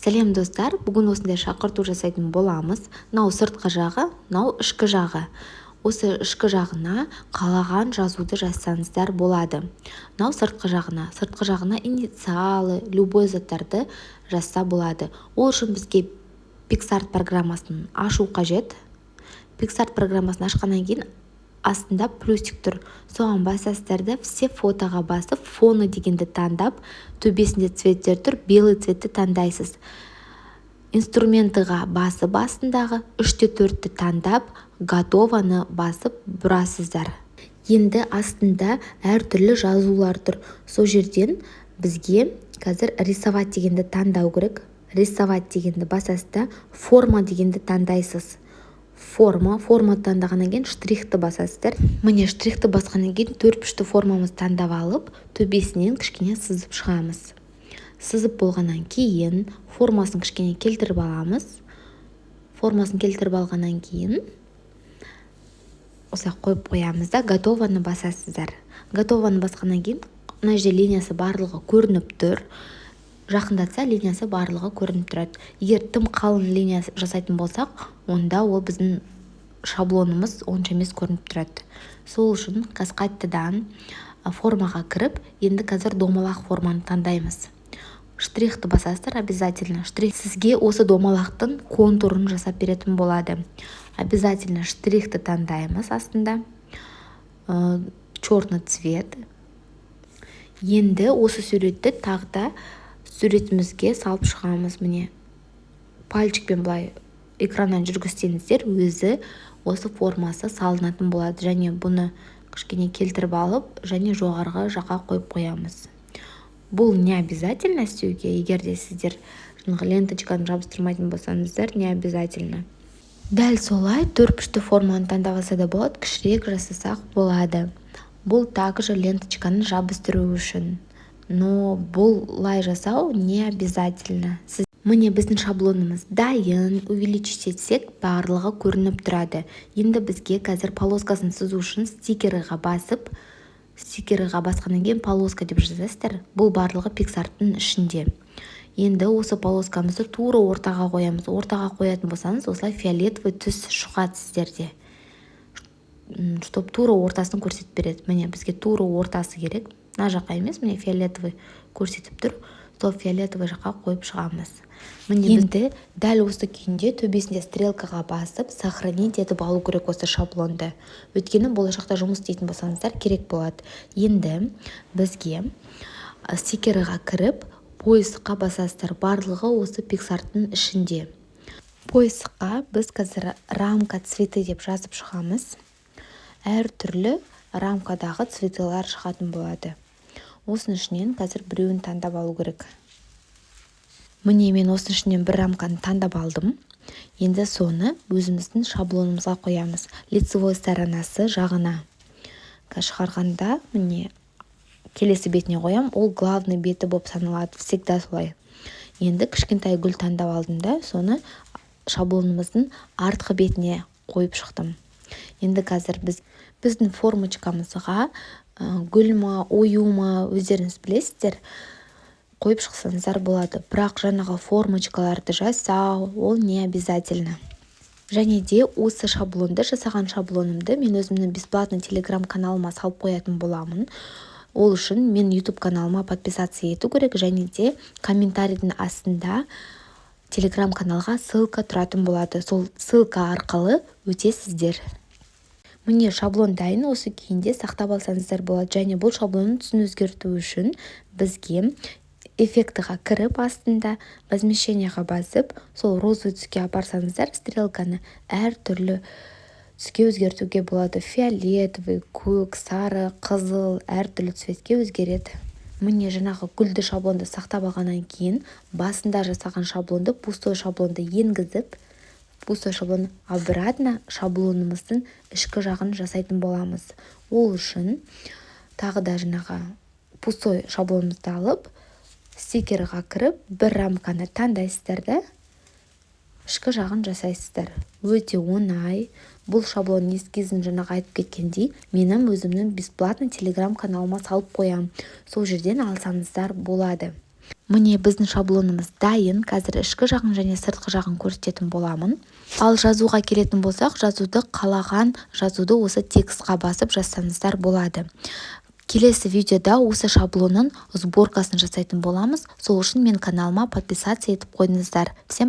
Сәлем достар, бүгін осындай шақырту жасайтын боламыз. Мынау сыртқы жағы, мынау ішкі жағы. Осы ішкі жағына қалаған жазуды жазсаңыздар болады. Мынау сыртқы жағына инициалы, любой заттарды жазса болады. Ол үшін бізге PicsArt программасын ашу қажет. PicsArt программасын ашқаннан кейін астында плюсик тұр. Соған басасыздар да все фотоға басып, фоны дегенді таңдап, төбесінде цветтер тұр, белый цветті таңдайсыз. Инструментіға басып астындағы 3-4-ті таңдап, готованы басып бұрасыздар. Енді астында әртүрлі жазулар тұр. Сол жерден бізге қазір рисовать дегенді таңдау керек. Рисовать дегенді басасызда, форма дегенді таңдайсыз. Форма таңдағаннан кейін штрихты басасыздар. Міне штрихты басқаннан кейін төртбұрышты формамыз таңдап алып, төбесінен кішкене сызып шығамыз. Сызып болғаннан кейін формасын кішкене келтіріп аламыз. Формасын келтіріп алғаннан кейін осылай қойып қоямыз да готованы басасыздар. Готованы басқаннан кейін мына жерде линиясы барлығы көрініп тұр. Жақындатса линиясы барлығы көрініп тұрады. Егер тым қалың линия жасайтын болсақ, онда ол біздің шаблонымыз онша емес көрініп тұрады. Сол үшін каскадтыдан формаға кіріп, енді қазір домалақ форманы таңдаймыз. Штрихты басасыздар обязательно. Сізге осы домалақтың контурын жасап беретін болады. Обязательно штрихты таңдаймыз астында. Черный цвет. Енді осы суретті тағда суретімізге салып шығамыз. Міне пальчикпен былай экраннан жүргізсеңіздер, өзі осы формасы салынатын болады. Және бұны кішкене келтіріп алып, және жоғарғы жаққа қойып қоямыз. Бұл не обязательно істеуге, егер де сіздер ленточканы жабыстырмайтын болсаңыздар, не обязательно. Дәл солай төртбұрышты форманы таңдап алса да болады, кішірек жасасақ болады. Бұл также ленточканы жабыстыру үшін. Но бұлай жасау не обязательно. Міне біздің шаблонымыз дайын, увеличить етсек барлығы көрініп тұрады. Енді бізге қазір полоскасын сызу үшін стикеріға басқаннан кейін полоска деп жазасыздар. Бұл барлығы PicsArt'тың ішінде. Енді осы полоскамызды тура ортаға қоямыз. Ортаға қоятын болсаңыз, осылай фиолетовый түс шығады сіздерде. Чтоб тура ортасын көрсетіп береді. Міне бізге тура ортасы керек. Мына жаққа емес, міне фиолетовый көрсетіп тұр. Сол фиолетовый жаққа қойып шығамыз. Енді дәл осы күйінде төбесінде стрелкаға басып, сохранить етіп алу керек осы шаблонды. Өйткені болашақта жұмыс істейтін болсаңыздар керек болады. Енді бізге стикеріға кіріп, поисққа басасыздар. Барлығы осы PicsArt'тың ішінде. Поисққа біз қазір рамка цветі деп жазып шығамыз. Әр түрлі рамкадағы цветілер шығатын болады. Осының ішінен қазір біреуін таңдап алу керек. Міне мен осының ішінен бір рамканы таңдап алдым. Енді соны өзіміздің шаблонымызға қоямыз. Лицевой сторонасы жағына шығарғанда міне келесі бетіне қоям. Ол главный беті болып саналады. Всегда солай. Енді кішкентай гүл таңдап алдым да, соны шаблонымыздың артқы бетіне қойып шықтым. Енді қазір біздің формочкамызға гүл ма, ою ма, өздеріңіз білесіздер, қойып шықсаңыздар болады. Бірақ жаңағы формочкаларды жасау, ол не обязательно. Және де осы шаблонды, жасаған шаблонымды мен өзімнің бесплатный телеграм-каналыма салып қоятын боламын. Ол үшін мен YouTube каналыма подписаться ету керек, және де комментарийдің астында телеграм-каналға ссылка тұратын болады. Сол ссылка арқылы өтесіздер. Міне шаблон дайын, осы күйінде сақтап алсаңыздар болады. Және бұл шаблонның түсін өзгерту үшін бізге эффектіға кіріп астында возмещениеға басып, сол розовый түске апарсаңыздар, стрелканы әр түрлі түске өзгертуге болады. Фиолетовый, көк, сары, қызыл, әр түрлі цветке өзгереді. Міне жаңағы гүлді шаблонды сақтап алғаннан кейін басында жасаған шаблонды, пустой шаблонды енгізіп, пустой шаблон обратно шаблонымыздың ішкі жағын жасайтын боламыз. Ол үшін тағы да жаңағы пустой шаблонымызды алып, стикерға кіріп, бір рамканы таңдайсыздар да, ішкі жағын жасайсыздар. Өте оңай. Бұл шаблон ескізін жаңағы айтып кеткендей, менің өзімнің бесплатный телеграм каналыма салып қоям. Сол жерден алсаңыздар болады. міне біздің шаблонымыз дайын. Қазір ішкі жағын және сыртқы жағын көрсететін боламын. Ал жазуға келетін болсақ, жазуды қалаған жазуды осы текстқа басып жазсаңыздар болады. Келесі видеода осы шаблонның сборкасын жасайтын боламыз. Сол үшін мен каналыма подписаться етіп қойыңыздар. Всем